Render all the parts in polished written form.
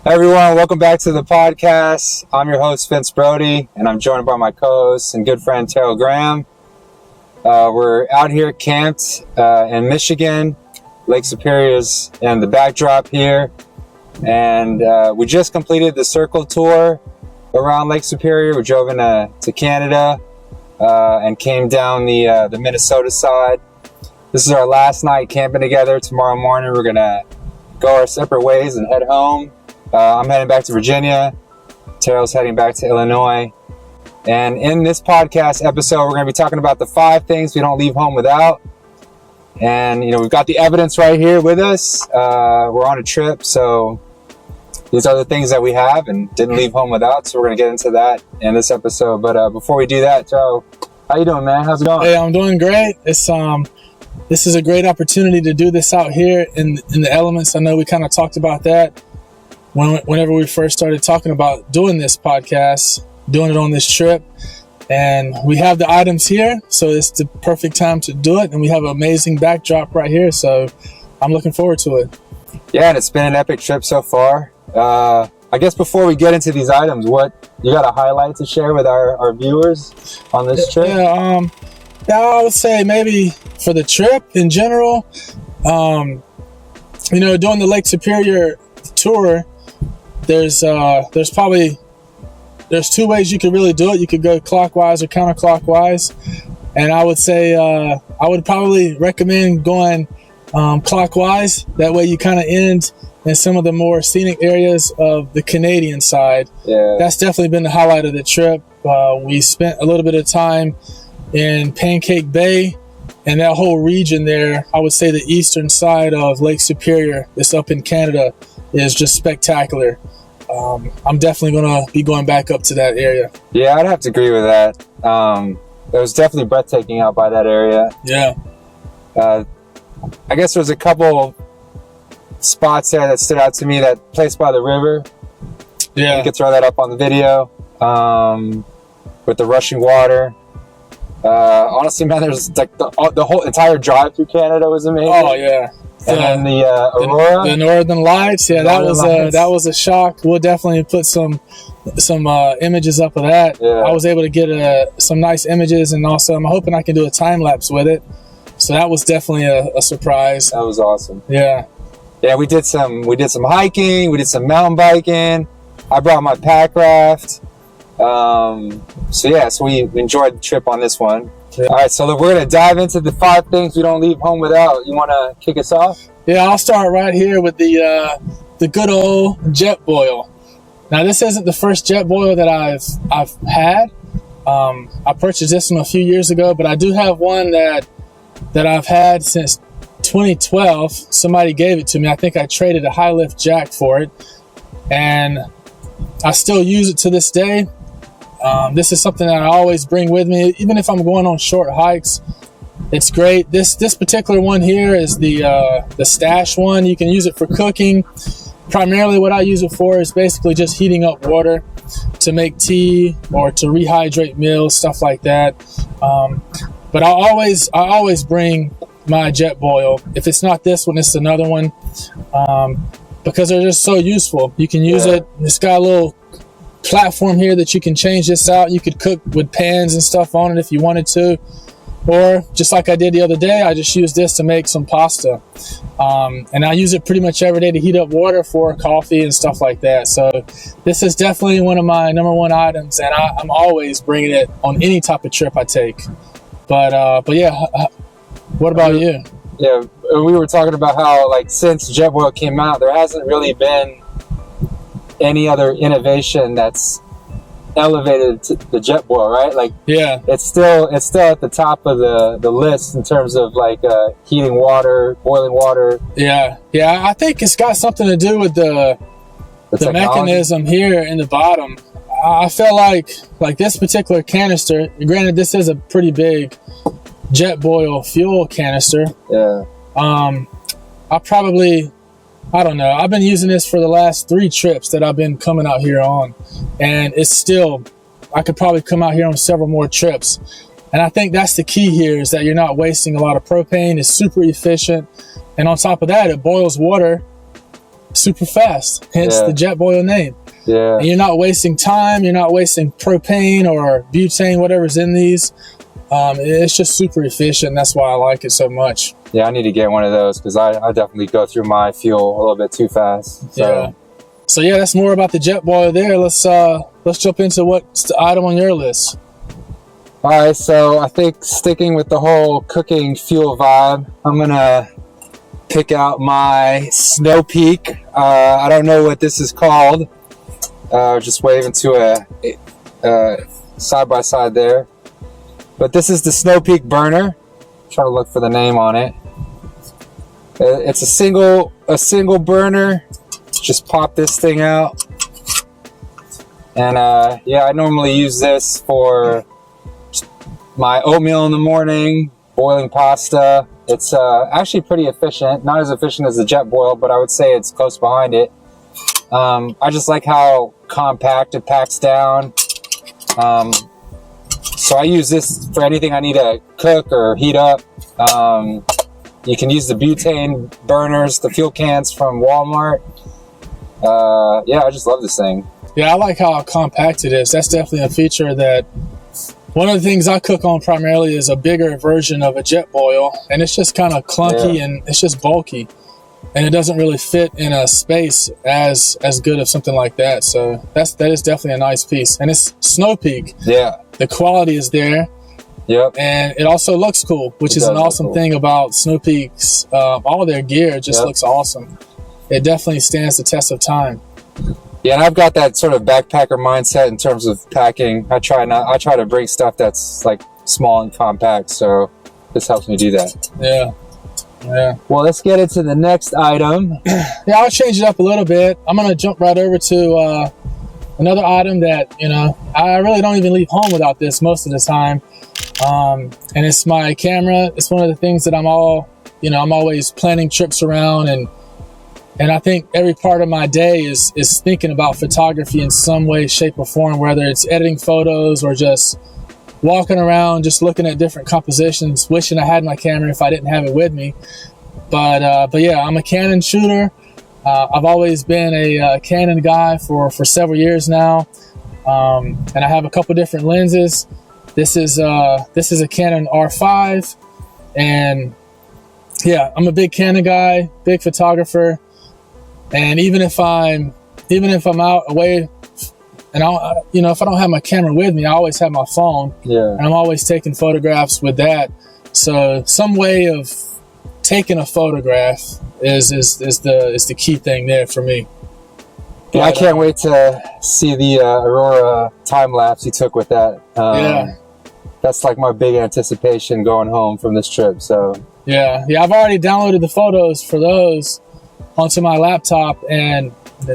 Hey everyone, welcome back to the podcast. I'm your host, Vince Brody, and I'm joined by my co-host and good friend, Terrill Graham. We're out here camped in Michigan. Lake Superior's in the backdrop here. And we just completed the circle tour around Lake Superior. We drove into Canada and came down the Minnesota side. This is our last night camping together. Tomorrow morning, we're going to go our separate ways and head home. I'm heading back to Virginia. Terrill's heading back to Illinois. And in this podcast episode, we're going to be talking about the 5 things we don't leave home without. And, you know, we've got the evidence right here with us. We're on a trip, so these are the things that we have and didn't leave home without. So we're going to get into that in this episode. But before we do that, Joe, how you doing, man? How's it going? Hey, I'm doing great. This is a great opportunity to do this out here in the elements. I know we kind of talked about that whenever we first started talking about doing this podcast, doing it on this trip. And we have the items here, so it's the perfect time to do it. And we have an amazing backdrop right here, so I'm looking forward to it. Yeah, and it's been an epic trip so far. I guess before we get into these items, what you got a highlight to share with our viewers on this trip? Yeah, I would say maybe for the trip in general, doing the Lake Superior tour, there's 2 ways you could really do it. You could go clockwise or counterclockwise. And I would say I would probably recommend going clockwise. That way you kind of end in some of the more scenic areas of the Canadian side. Yeah. That's definitely been the highlight of the trip. We spent a little bit of time in Pancake Bay and that whole region there. I would say the eastern side of Lake Superior, it's up in Canada, is just spectacular. I'm definitely going to be going back up to that area. Yeah, I'd have to agree with that. It was definitely breathtaking out by that area. Yeah. I guess there's a couple spots there that stood out to me. That place by the river. Yeah. You could throw that up on the video with the rushing water. Honestly, man, there's like the whole entire drive through Canada was amazing. Oh, yeah. And then the aurora, the northern lights, yeah, that was a shock. We'll definitely put some images up of that. Yeah. I was able to get some nice images, and also I'm hoping I can do a time lapse with it. So that was definitely a surprise. That was awesome. Yeah, we did some hiking, we did some mountain biking. I brought my pack raft. So we enjoyed the trip on this one. Yeah. All right, so look, we're going to dive into the 5 things we don't leave home without. You want to kick us off? Yeah, I'll start right here with the good old Jetboil. Now, this isn't the first Jetboil that I've had. I purchased this one a few years ago, but I do have one that I've had since 2012. Somebody gave it to me. I think I traded a high lift jack for it, and I still use it to this day. This is something that I always bring with me, even if I'm going on short hikes. It's great. This particular one here is the Stash one. You can use it for cooking. Primarily what I use it for is basically just heating up water to make tea or to rehydrate meals, stuff like that. But I always bring my Jetboil. If it's not this one, it's another one, because they're just so useful. You can use it. It's got a little platform here that you can change this out. You could cook with pans and stuff on it if you wanted to, or just like I did the other day, I just used this to make some pasta, and I use it pretty much every day to heat up water for coffee and stuff like that. So this is definitely one of my number 1 items, and I'm always bringing it on any type of trip I take. But yeah, what about you? Yeah, we were talking about how, like, since Jetboil came out, there hasn't really been any other innovation that's elevated to the Jetboil, right? Like, yeah, it's still at the top of the list in terms of like heating water, boiling water. Yeah, I think it's got something to do with the mechanism here in the bottom. I feel like this particular canister, granted this is a pretty big Jetboil fuel canister. Yeah. I don't know. I've been using this for the last 3 trips that I've been coming out here on, and I could probably come out here on several more trips. And I think that's the key here, is that you're not wasting a lot of propane. It's super efficient. And on top of that, it boils water super fast, hence the Jetboil name. Yeah. And you're not wasting time, you're not wasting propane or butane, whatever's in these. It's just super efficient. That's why I like it so much. Yeah, I need to get one of those because I definitely go through my fuel a little bit too fast. So. So yeah, that's more about the Jetboil there. Let's jump into what's the item on your list. All right, so I think sticking with the whole cooking fuel vibe, I'm gonna pick out my Snow Peak. I don't know what this is called. Just waving to a side by side there. But this is the Snow Peak burner. I'm trying to look for the name on it. It's a single burner. Just pop this thing out. And yeah, I normally use this for my oatmeal in the morning, boiling pasta. It's actually pretty efficient. Not as efficient as the Jetboil, but I would say it's close behind it. I just like how compact it packs down. So I use this for anything I need to cook or heat up. You can use the butane burners, the fuel cans from Walmart. Yeah, I just love this thing. Yeah, I like how compact it is. That's definitely a feature that one of the things I cook on primarily is a bigger version of a Jetboil, and it's just kind of clunky and it's just bulky, and it doesn't really fit in a space as good as something like that. So that is definitely a nice piece, and it's Snow Peak. Yeah, the quality is there. Yep. And it also looks cool, which is an awesome thing about Snow Peak's. All their gear just looks awesome. It definitely stands the test of time. Yeah, and I've got that sort of backpacker mindset in terms of packing. I try to bring stuff that's like small and compact, so this helps me do that. Yeah. Well, let's get into the next item. Yeah, I'll change it up a little bit. I'm gonna jump right over to another item that I really don't even leave home without this most of the time, and it's my camera. It's one of the things that I'm always planning trips around, and I think every part of my day is thinking about photography in some way, shape, or form, whether it's editing photos or just walking around, just looking at different compositions, wishing I had my camera if I didn't have it with me. But yeah, I'm a Canon shooter. I've always been a Canon guy for several years now, and I have a couple different lenses. This is a Canon R5, and yeah, I'm a big Canon guy, big photographer. And even if I'm out away, and if I don't have my camera with me, I always have my phone. Yeah. And I'm always taking photographs with that. So some way of taking a photograph is the key thing there for me. Yeah, I can't wait to see the aurora time lapse you took with that. Yeah. That's like my big anticipation going home from this trip. So yeah, I've already downloaded the photos for those onto my laptop, and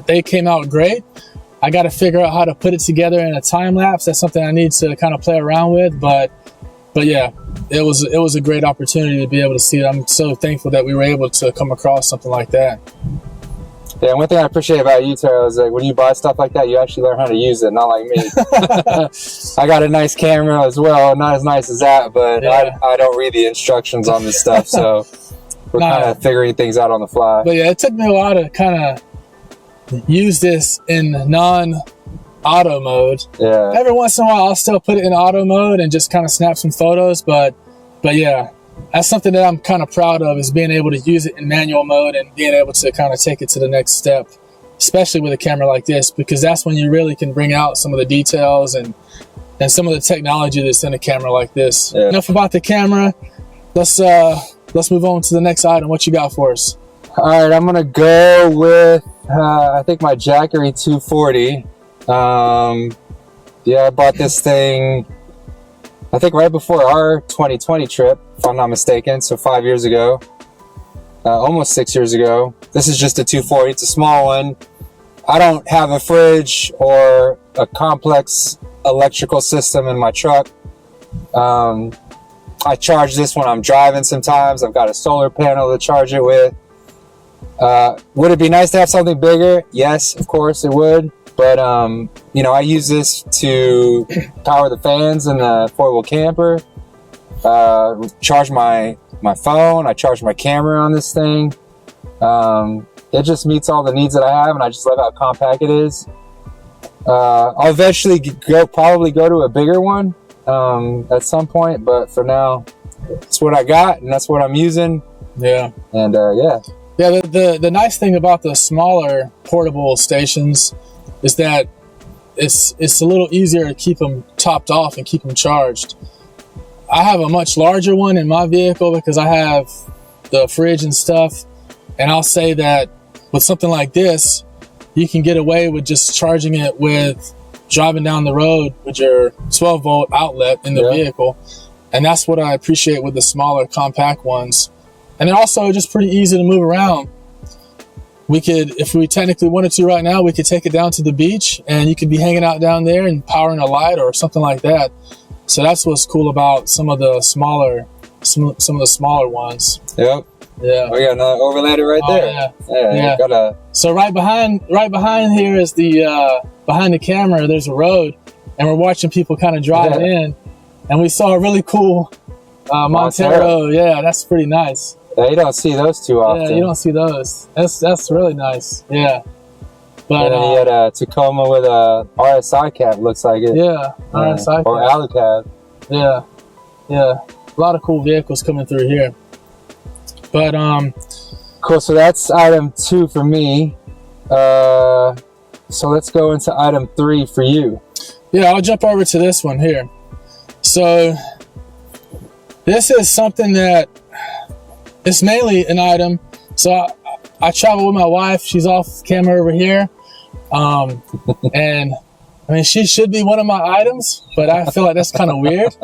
they came out great. I got to figure out how to put it together in a time lapse. That's something I need to kind of play around with, but yeah, it was a great opportunity to be able to see it. I'm so thankful that we were able to come across something like that. Yeah, one thing I appreciate about you, Terrill, is like when you buy stuff like that, you actually learn how to use it, not like me. I got a nice camera as well, not as nice as that, but yeah. I don't read the instructions on this stuff, so we're kind of figuring things out on the fly. But yeah, it took me a while to kind of use this in non-auto mode. Yeah. Every once in a while, I'll still put it in auto mode and just kind of snap some photos. But yeah, that's something that I'm kind of proud of, is being able to use it in manual mode and being able to kind of take it to the next step, especially with a camera like this, because that's when you really can bring out some of the details and some of the technology that's in a camera like this. Yeah. Enough about the camera. Let's move on to the next item. What you got for us? All right, I'm gonna go with I think my Jackery 240. Yeah, I bought this thing I think right before our 2020 trip, if I'm not mistaken. So 5 years ago, almost 6 years ago. This is just a 240. It's a small one. I don't have a fridge or a complex electrical system in my truck. I charge this when I'm driving sometimes. I've got a solar panel to charge it with. Would it be nice to have something bigger? Yes, of course it would. But, I use this to power the fans in the four-wheel camper, charge my phone. I charge my camera on this thing. it just meets all the needs that I have, and I just love how compact it is. I'll eventually probably go to a bigger one at some point, but for now, it's what I got, and that's what I'm using. Yeah. And yeah. Yeah, the nice thing about the smaller portable stations is that it's a little easier to keep them topped off and keep them charged. I have a much larger one in my vehicle because I have the fridge and stuff, and I'll say that with something like this, you can get away with just charging it with driving down the road with your 12-volt outlet in the vehicle, and that's what I appreciate with the smaller compact ones. And then also just pretty easy to move around. We could, if we technically wanted to right now, we could take it down to the beach and you could be hanging out down there and powering a light or something like that. So that's what's cool about some of the smaller ones. Yep. Yeah. We got another Overlander right there. Yeah. Got so right behind here is the behind the camera. There's a road, and we're watching people kind of drive in, and we saw a really cool Montero. Yeah, that's pretty nice. Yeah, you don't see those too often. Yeah, you don't see those. That's really nice. Yeah. But and then you had a Tacoma with a RSI cap, looks like it. Yeah, RSI cap. Or Alley cab. Yeah. A lot of cool vehicles coming through here. But cool. So that's item 2 for me. So let's go into item 3 for you. Yeah, I'll jump over to this one here. So this is something that it's mainly an item. So I travel with my wife. She's off camera over here. And I mean, she should be one of my items, but I feel like that's kind of weird.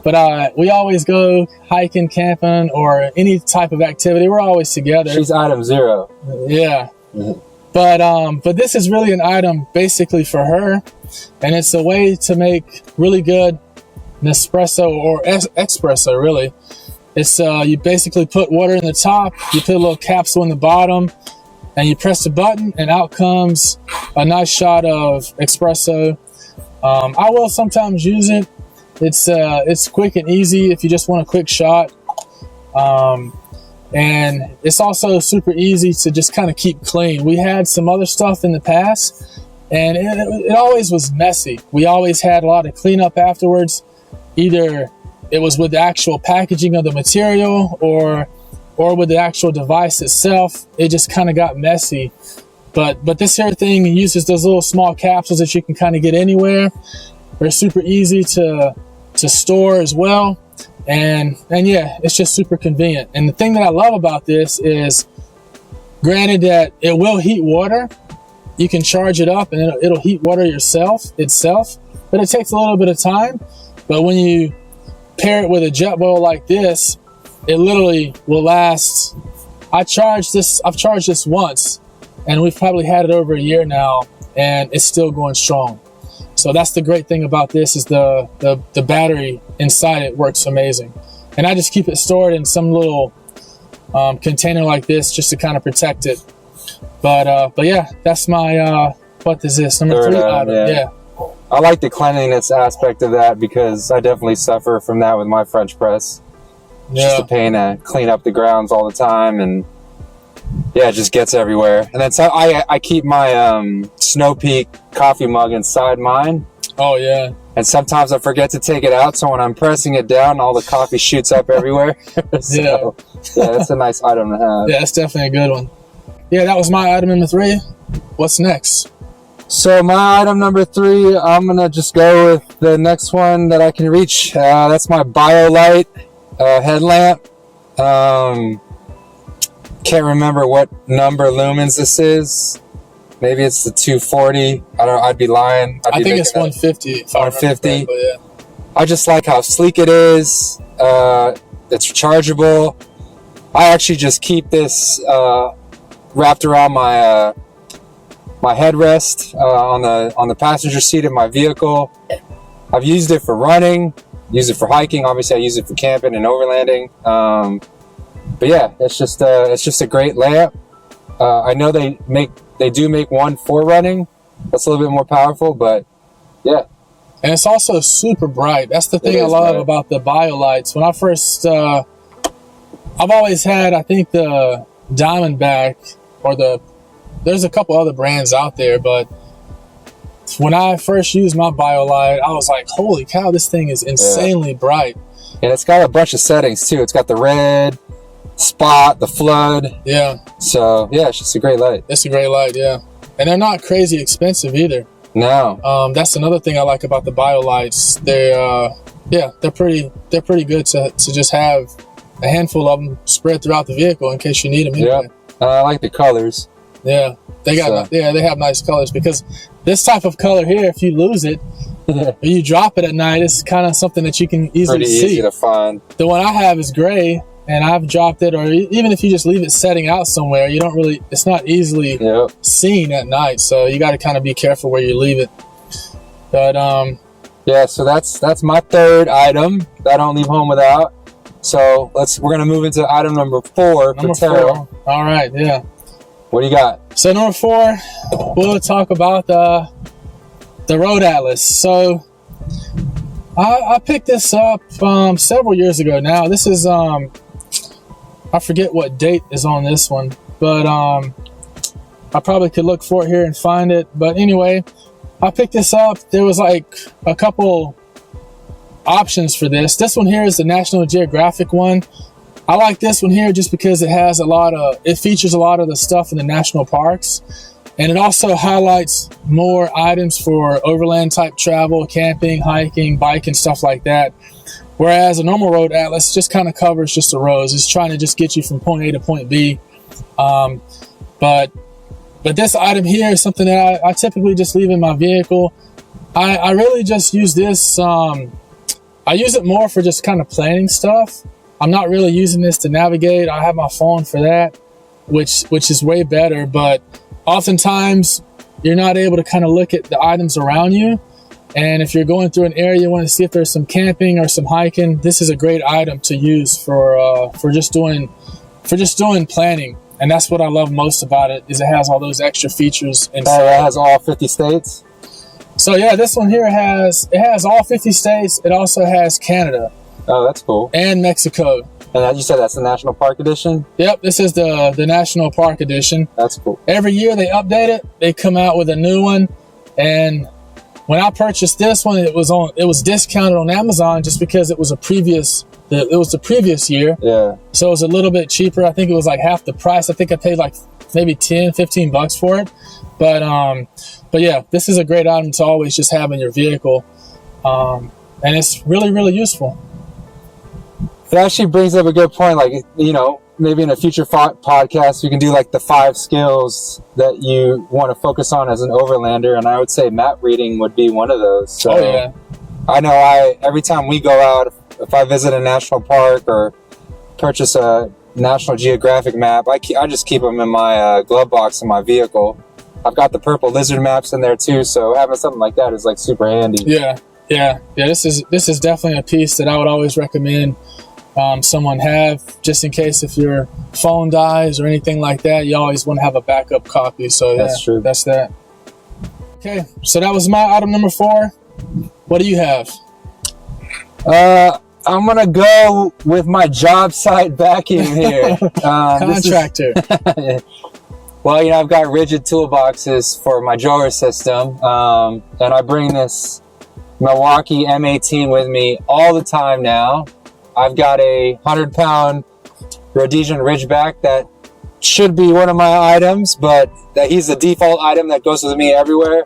But we always go hiking, camping, or any type of activity. We're always together. She's item 0. Yeah. But this is really an item basically for her. And it's a way to make really good Nespresso or espresso, really. It's you basically put water in the top, you put a little capsule in the bottom, and you press the button, and out comes a nice shot of espresso. I will sometimes use it. It's quick and easy if you just want a quick shot. And it's also super easy to just kind of keep clean. We had some other stuff in the past, and it always was messy. We always had a lot of cleanup afterwards. Either it was with the actual packaging of the material or with the actual device itself. It just kind of got messy. But this here thing uses those little small capsules that you can kind of get anywhere. They're super easy to store as well. And yeah, it's just super convenient. And the thing that I love about this is, granted that it will heat water, you can charge it up and it'll heat water itself, but it takes a little bit of time. But when you pair it with a Jetboil like this, it literally will last. I've charged this once, and we've probably had it over a year now, and it's still going strong. So that's the great thing about this, is the battery inside it works amazing. And I just keep it stored in some little container like this just to kind of protect it. But yeah, that's my what is this, number 3 item? Yeah. I like the cleanliness aspect of that, because I definitely suffer from that with my French press. It's just a pain to clean up the grounds all the time, and yeah, it just gets everywhere. And then so I keep my Snow Peak coffee mug inside mine. Oh yeah. And sometimes I forget to take it out, so when I'm pressing it down, all the coffee shoots up everywhere. So yeah, that's a nice item to have. Yeah, it's definitely a good one. Yeah, that was my item number 3. What's next? So my item number 3, I'm gonna just go with the next one that I can reach. That's my BioLite headlamp. Can't remember what number lumens this is. Maybe it's the 240. I don't know. I'd be lying. I think it's 150. 150. Yeah. I just like how sleek it is. It's rechargeable. I actually just keep this wrapped around my my headrest on the passenger seat of my vehicle. I've used it for running, used it for hiking. Obviously, I use it for camping and overlanding. But yeah, it's just a great lamp. I know they do make one for running. That's a little bit more powerful, but yeah. And it's also super bright. That's the thing I love about the BioLites. When I first, I've always had, I think, the Diamondback there's a couple other brands out there, but when I first used my BioLite, I was like, holy cow, this thing is insanely bright. And it's got a bunch of settings too. It's got the red, spot, the flood. Yeah. So yeah, it's just a great light. It's a great light, yeah. And they're not crazy expensive either. No. That's another thing I like about the BioLites. They're pretty good to just have a handful of them spread throughout the vehicle in case you need them. Anyway. Yeah. I like the colors. Yeah. They have nice colors, because this type of color here, if you lose it or you drop it at night, it's kind of something that you can easily see. Pretty easy to find. The one I have is gray, and I've dropped it, or even if you just leave it setting out somewhere, it's not easily seen at night. So you got to kind of be careful where you leave it. But yeah, so that's my third item that I don't leave home without. So we're gonna move into item number 4 for Terrill. All right, yeah. What do you got? So number 4, we'll talk about the Road Atlas. So I picked this up several years ago now. This is I forget what date is on this one, but I probably could look for it here and find it. But anyway, I picked this up. There was like a couple options for this. This one here is the National Geographic one. I like this one here just because it features a lot of the stuff in the national parks, and it also highlights more items for overland type travel, camping, hiking, biking, stuff like that. Whereas a normal Road Atlas just kind of covers just the roads. It's trying to just get you from point A to point B. But this item here is something that I typically just leave in my vehicle. I really just use this. I use it more for just kind of planning stuff. I'm not really using this to navigate. I have my phone for that, which is way better. But oftentimes you're not able to kind of look at the items around you. And if you're going through an area, you want to see if there's some camping or some hiking, this is a great item to use for just doing planning. And that's what I love most about it, is it has all those extra features inside. Oh, it has all 50 states? So yeah, this one here has all 50 states. It also has Canada. Oh, that's cool. And Mexico. And you said that's the National Park Edition? Yep, this is the National Park Edition. That's cool. Every year they update it. They come out with a new one. And when I purchased this one, it was discounted on Amazon just because it was the previous year. Yeah. So it was a little bit cheaper. I think it was like half the price. I think I paid like maybe $10-15 for it. But yeah, this is a great item to always just have in your vehicle. And it's really, really useful. It actually brings up a good point. Like, maybe in a future podcast, we can do like the 5 skills that you want to focus on as an overlander. And I would say map reading would be one of those. So oh, yeah. I know every time we go out, if I visit a national park or purchase a National Geographic map, I just keep them in my glove box in my vehicle. I've got the purple lizard maps in there too. So having something like that is like super handy. Yeah. This is definitely a piece that I would always recommend someone have, just in case if your phone dies or anything like that. You always want to have a backup copy. So yeah, that's true. That's that. Okay, so that was my item number 4. What do you have? I'm gonna go with my job site vacuum here. Contractor. Well, I've got rigid toolboxes for my drawer system, and I bring this Milwaukee M18 with me all the time now. I've got a 100-pound Rhodesian Ridgeback that should be one of my items, but he's the default item that goes with me everywhere.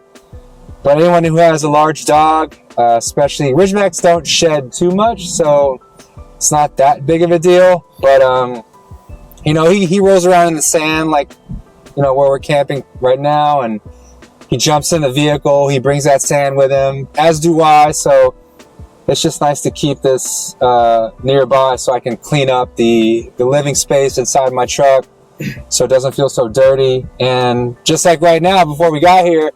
But anyone who has a large dog, especially Ridgebacks, don't shed too much, so it's not that big of a deal. But he rolls around in the sand, like where we're camping right now, and he jumps in the vehicle. He brings that sand with him, as do I. So it's just nice to keep this nearby so I can clean up the living space inside my truck so it doesn't feel so dirty. And just like right now, before we got here,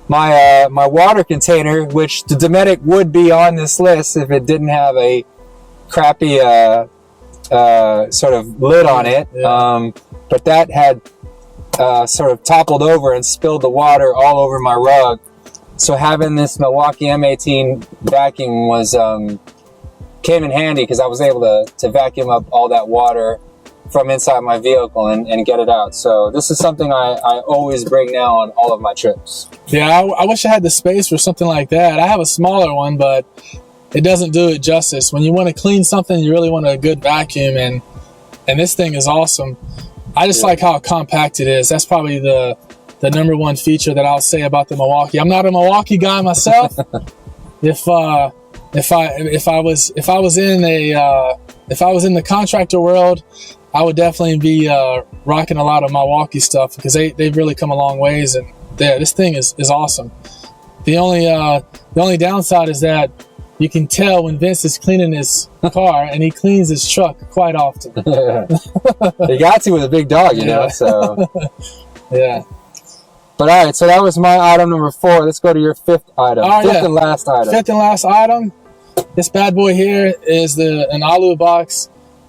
my water container, which the Dometic would be on this list if it didn't have a crappy sort of lid on it, but that had sort of toppled over and spilled the water all over my rug. So having this Milwaukee M18 vacuum came in handy because I was able to vacuum up all that water from inside my vehicle and get it out. So this is something I always bring now on all of my trips. Yeah, I wish I had the space for something like that. I have a smaller one, but it doesn't do it justice. When you want to clean something, you really want a good vacuum, and this thing is awesome. I just like how compact it is. That's probably the number one feature that I'll say about the Milwaukee. I'm not a Milwaukee guy myself. If I was in the contractor world, I would definitely be rocking a lot of Milwaukee stuff, because they've really come a long ways, and yeah, this thing is awesome. The only downside is that you can tell when Vince is cleaning his car, and he cleans his truck quite often. You got to with a big dog, you know. So yeah. But all right, so that was my item number 4. Let's go to your 5th item. Fifth and last item. 5th and last item. This bad boy here is an alu box.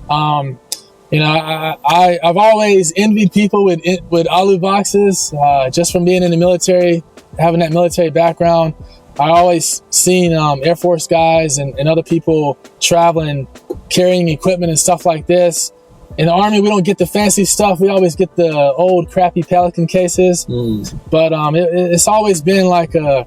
You know, I've always envied people with alu boxes, just from being in the military, having that military background. I always seen Air Force guys and other people traveling, carrying equipment and stuff like this. In the Army, we don't get the fancy stuff. We always get the old crappy Pelican cases. But it's always been like a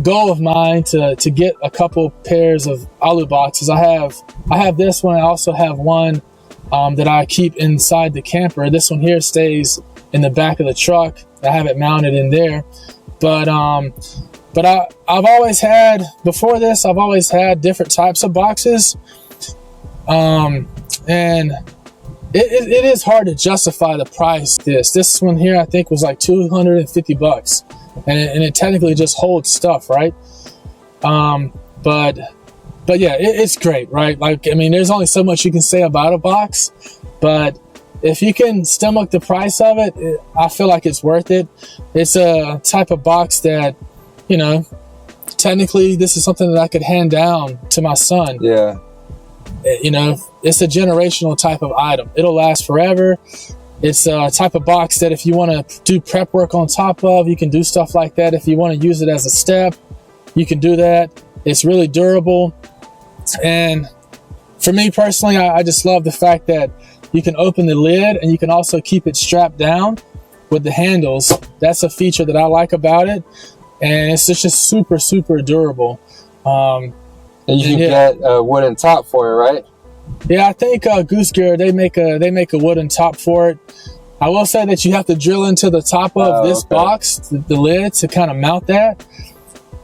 goal of mine to get a couple pairs of alu boxes. I have this one. I also have one that I keep inside the camper. This one here stays in the back of the truck. I have it mounted in there. But I've always had, before this, I've always had different types of boxes. And it is hard to justify the price. This one here, I think, was like $250, and it technically just holds stuff, right? But yeah, it's great, right? Like, I mean, there's only so much you can say about a box, but if you can stomach the price of it, I feel like it's worth it. It's a type of box that, you know, technically this is something that I could hand down to my son. Yeah. You know, it's a generational type of item. It'll last forever. It's a type of box that if you want to do prep work on top of, you can do stuff like that. If you want to use it as a step, you can do that. It's really durable. And for me personally, I just love the fact that you can open the lid and you can also keep it strapped down with the handles. That's a feature that I like about it. And it's just super, super durable. And you can get a wooden top for it, right? Yeah, I think Goose Gear, they make a wooden top for it. I will say that you have to drill into the top of this box, the lid, to kind of mount that.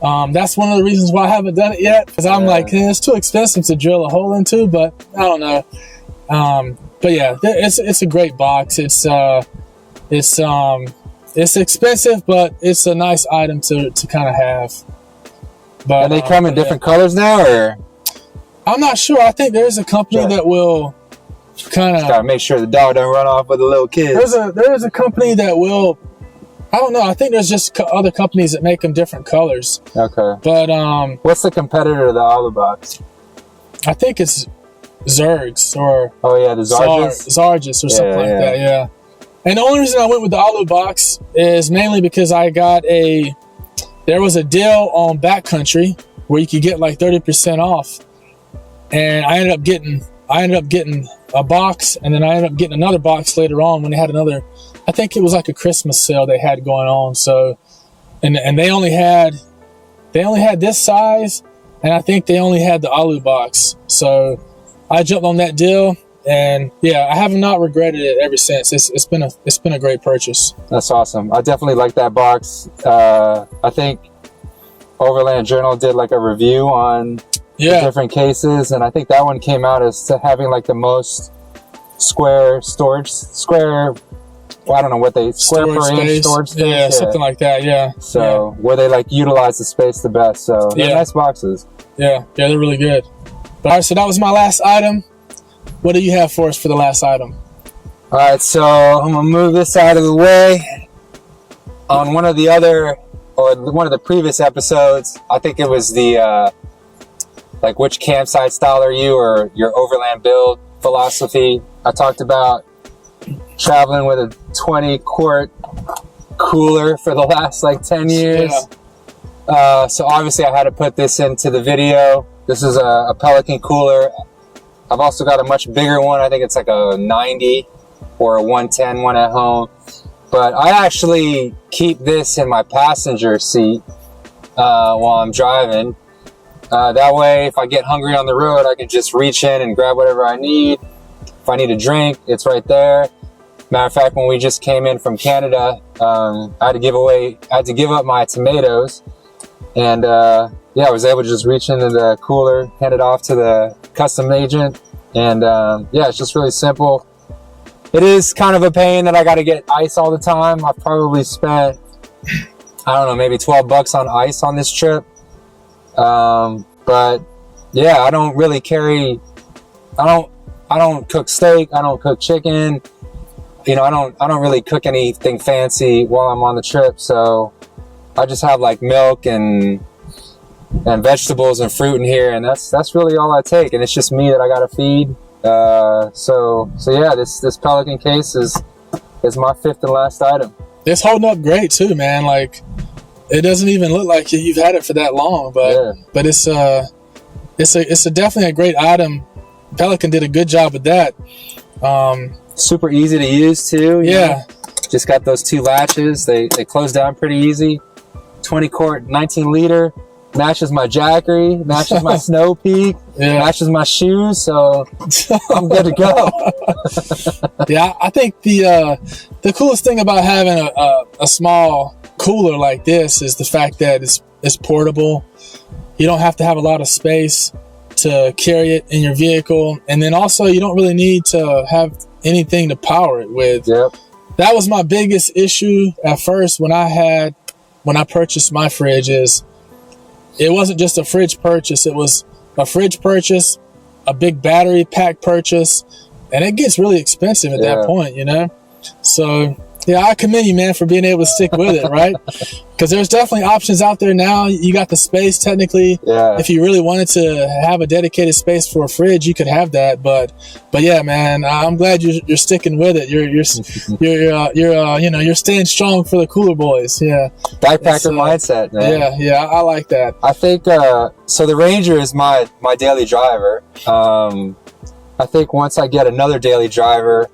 That's one of the reasons why I haven't done it yet, because I'm like, it's too expensive to drill a hole into, but I don't know. But yeah, it's a great box. It's expensive, but it's a nice item to kind of have. But, and they come in different colors now, or? I'm not sure. I think there's a company that will kind of... Gotta make sure the dog don't run off with the little kids. There is a company that will... I don't know. I think there's just other companies that make them different colors. Okay. But what's the competitor to the alu box? I think it's Zergs or... Oh yeah, the Zargis or something like that. Yeah. And the only reason I went with the alu box is mainly because I got there was a deal on Backcountry where you could get like 30% off, and I ended up getting a box, and then I ended up getting another box later on when they had another. I think it was like a Christmas sale they had going on. So, and they only had this size, and I think they only had the alu box. So I jumped on that deal, and yeah, I have not regretted it ever since. It's been a great purchase. That's awesome. I definitely like that box. I think Overland Journal did like a review on the different cases, and I think that one came out as having like the most square I don't know what they square per inch storage space. Yeah, something like that. Yeah. So where they like utilize the space the best. So they're nice boxes. Yeah, they're really good. But, all right, so that was my last item. What do you have for us for the last item? All right, so I'm gonna move this out of the way. On one of the previous episodes, I think it was the like which campsite style are you, or your overland build philosophy. I talked about traveling with a 20-quart cooler for the last like 10 years. So obviously I had to put this into the video. This is a Pelican cooler. I've also got a much bigger one. I think it's like a 90 or a 110 one at home. But I actually keep this in my passenger seat while I'm driving. That way, if I get hungry on the road, I can just reach in and grab whatever I need. If I need a drink, it's right there. Matter of fact, when we just came in from Canada, I had to give up my tomatoes, and yeah, I was able to just reach into the cooler, hand it off to the custom agent, and yeah, it's just really simple. It is kind of a pain that I got to get ice all the time. I've probably spent, I don't know, maybe 12 bucks on ice on this trip. But yeah, I don't really carry, I don't cook steak. I don't cook chicken. You know, I don't really cook anything fancy while I'm on the trip. So I just have like milk and vegetables and fruit in here. And that's really all I take. And it's just me that I got to feed. So yeah, this Pelican case is my 5th and last item. It's holding up great too, man. Like, it doesn't even look like you've had it for that long, but yeah. But it's definitely a great item. Pelican did a good job with that. Super easy to use too. Yeah. Know? Just got those 2 latches. They close down pretty easy. 20 quart, 19 liter. Matches my Jackery, matches my Snow Peak, matches my shoes, so I'm good to go. Yeah, I think the coolest thing about having a small cooler like this is the fact that it's portable. You don't have to have a lot of space to carry it in your vehicle, and then also you don't really need to have anything to power it with. Yep. That was my biggest issue at first when I purchased my fridge. It wasn't just a fridge purchase. It was a fridge purchase, a big battery pack purchase, and it gets really expensive at that point, you know? So, yeah, I commend you, man, for being able to stick with it, right? Because there's definitely options out there now. You got the space, technically. Yeah. If you really wanted to have a dedicated space for a fridge, you could have that. But yeah, man, I'm glad you're sticking with it. You're staying strong for the cooler boys. Yeah. Backpacker mindset, man. Yeah, I like that. I think so. The Ranger is my daily driver. I think once I get another daily driver,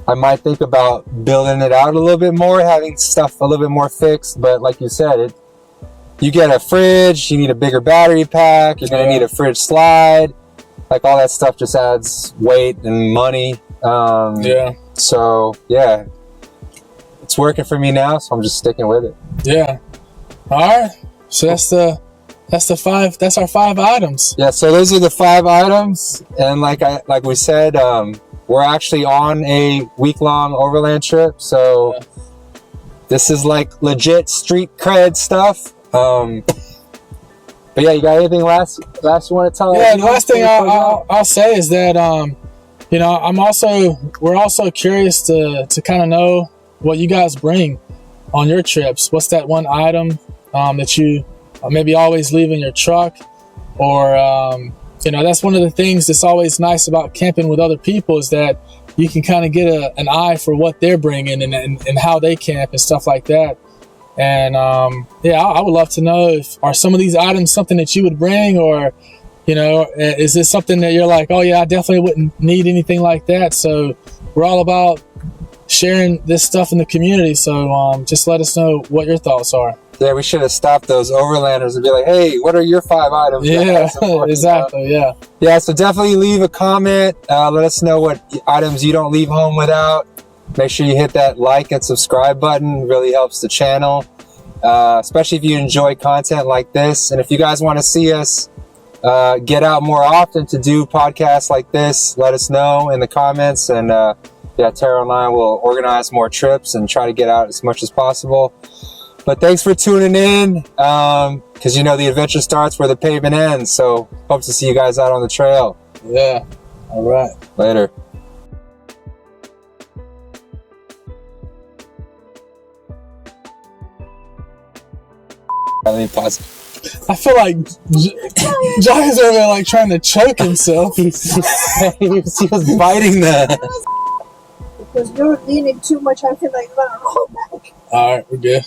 I might think about building it out a little bit more, having stuff a little bit more fixed. But like you said, you get a fridge, you need a bigger battery pack, you're going to need a fridge slide. Like all that stuff just adds weight and money. So yeah, it's working for me now, so I'm just sticking with it. Yeah. All right. So that's our 5 items. Yeah. So those are the 5 items. And like we said, we're actually on a week-long overland trip, so this is like legit street cred stuff. But yeah, you got anything last you want to tell us? Yeah, the last thing I'll say is that we're also curious to kind of know what you guys bring on your trips. What's that one item that you maybe always leave in your truck, or that's one of the things that's always nice about camping with other people, is that you can kind of get an eye for what they're bringing and how they camp and stuff like that. And I would love to know, are some of these items something that you would bring, or is this something that you're like, oh yeah, I definitely wouldn't need anything like that. So we're all about sharing this stuff in the community. So just let us know what your thoughts are. Yeah, we should have stopped those overlanders and be like, hey, what are your 5 items? Yeah, exactly, yeah. Yeah, so definitely leave a comment. Let us know what items you don't leave home without. Make sure you hit that like and subscribe button. It really helps the channel, especially if you enjoy content like this. And if you guys want to see us get out more often to do podcasts like this, let us know in the comments. And Terrill and I will organize more trips and try to get out as much as possible. But thanks for tuning in, because the adventure starts where the pavement ends. So hope to see you guys out on the trail. Yeah. All right. Later. Let me pause. I feel like Johnny's over there like trying to choke himself. he was biting the... Because you're leaning too much, I feel like I'm gonna roll back. All right, we're good.